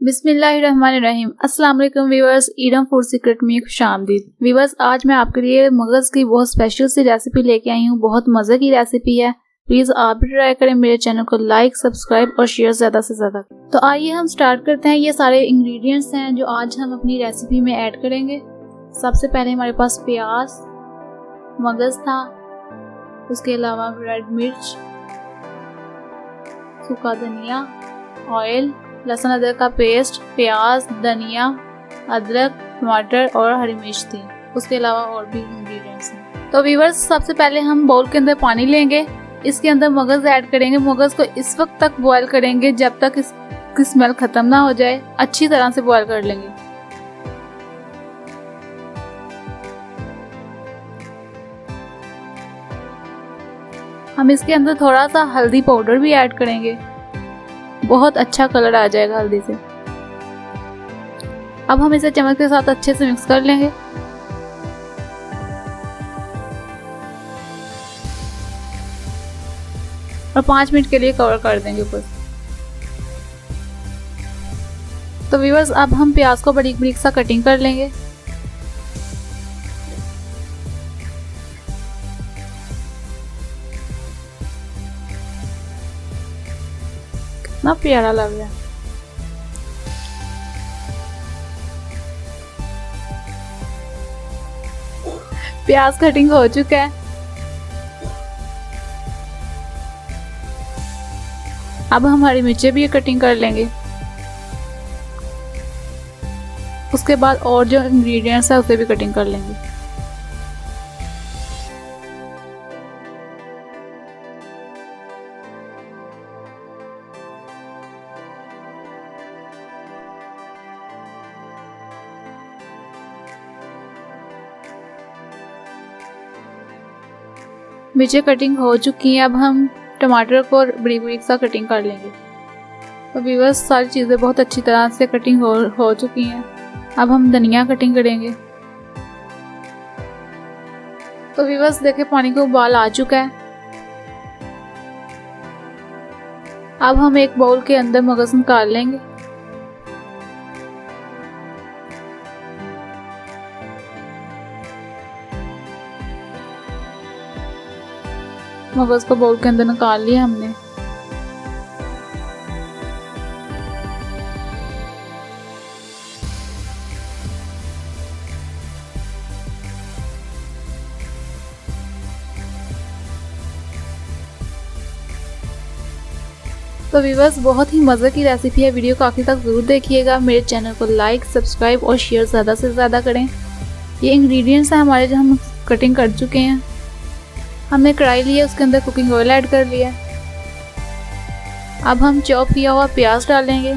बिस्मिल्लाहिर्रहमानिर्रहीम। अस्सलाम वालेकुम व्यूअर्स, ईडम फूड सीक्रेट में खुशामदीद। व्यूअर्स, आज मैं आपके लिए मगज़ की बहुत स्पेशल सी रेसिपी लेके आई हूँ। बहुत मज़े की रेसिपी है, प्लीज़ आप भी ट्राई करें। मेरे चैनल को लाइक, सब्सक्राइब और शेयर ज़्यादा से ज़्यादा। तो आइए हम स्टार्ट करते हैं। ये सारे इंग्रेडिएंट्स हैं जो आज हम अपनी रेसिपी में ऐड करेंगे। सबसे पहले हमारे पास प्याज, मगज़ था, उसके अलावा रेड मिर्च, सूखा धनिया, ऑयल, लहसुन अदरक का पेस्ट, प्याज, धनिया, अदरक, टमाटर और हरी मिर्च थी। उसके अलावा और भी इंग्रेडिएंट्स हैं। तो व्यूअर्स, सबसे पहले हम बाउल के अंदर पानी लेंगे, इसके अंदर मगज़ ऐड करेंगे। मगज़ को इस वक्त तक बॉयल करेंगे जब तक इसकी स्मेल खत्म ना हो जाए। अच्छी तरह से बॉयल कर लेंगे। हम इसके अंदर थोड़ा सा हल्दी पाउडर भी ऐड करेंगे, बहुत अच्छा कलर आ जाएगा हल्दी से। अब हम इसे चम्मच के साथ अच्छे से मिक्स कर लेंगे। और 5 मिनट के लिए कवर कर देंगे ऊपर। तो व्यूअर्स, अब हम प्याज को बारीक बारीक सा कटिंग कर लेंगे। कितना प्यारा लग रहा है। प्याज कटिंग हो चुका है। अब हम हरी मिर्चें भी कटिंग कर लेंगे। उसके बाद और जो इंग्रेडिएंट्स है उसे भी कटिंग कर लेंगे। मिर्चें कटिंग हो चुकी हैं। अब हम टमाटर को बारीक बारीक सा कटिंग कर लेंगे। तो व्यूअर्स, सारी चीज़ें बहुत अच्छी तरह से कटिंग हो चुकी हैं। अब हम धनिया कटिंग करेंगे। तो व्यूअर्स, देखिए पानी को उबाल आ चुका है। अब हम एक बाउल के अंदर मगज़ निकाल लेंगे। मगज़ को बाउल के अंदर निकाल लिया हमने। तो व्यूअर्स, बहुत ही मज़े की रेसिपी है। वीडियो को आखिर तक ज़रूर देखिएगा। मेरे चैनल को लाइक, सब्सक्राइब और शेयर ज़्यादा से ज़्यादा करें। ये इंग्रेडिएंट्स हैं हमारे जो हम कटिंग कर चुके हैं। हमने कढ़ाई ली है, उसके अंदर कुकिंग ऑयल ऐड कर लिया। अब हम चॉप किया हुआ प्याज डालेंगे।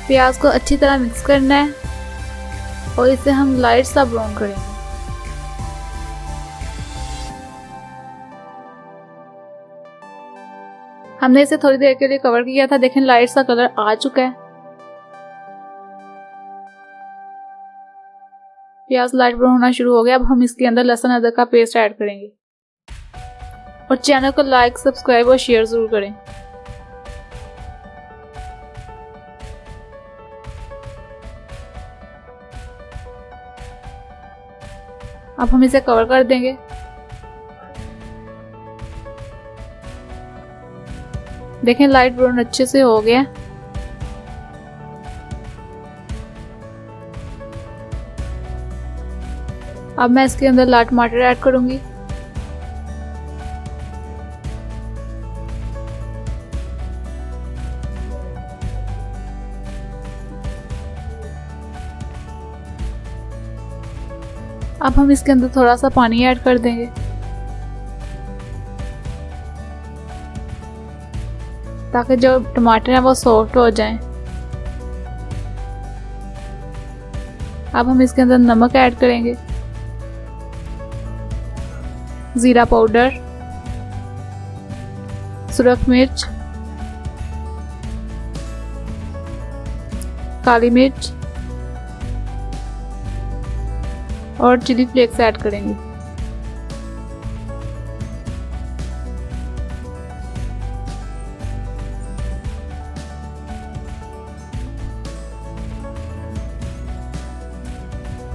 प्याज को अच्छी तरह मिक्स करना है और इसे हम लाइट सा ब्राउन करेंगे। हमने इसे थोड़ी देर के लिए कवर किया था। देखें, लाइट सा कलर आ चुका है। प्याज लाइट ब्राउन होना शुरू हो गया। अब हम इसके अंदर लहसुन अदरक का पेस्ट ऐड करेंगे। और चैनल को लाइक, सब्सक्राइब और शेयर जरूर करें। अब हम इसे कवर कर देंगे। देखें, लाइट ब्राउन अच्छे से हो गया। अब मैं इसके अंदर लाल टमाटर ऐड करूंगी। अब हम इसके अंदर थोड़ा सा पानी ऐड कर देंगे ताकि जो टमाटर है वो सॉफ्ट हो जाएं। अब हम इसके अंदर नमक ऐड करेंगे, जीरा पाउडर, सुरख मिर्च, काली मिर्च और चिली फ्लेक्स ऐड करेंगे।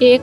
1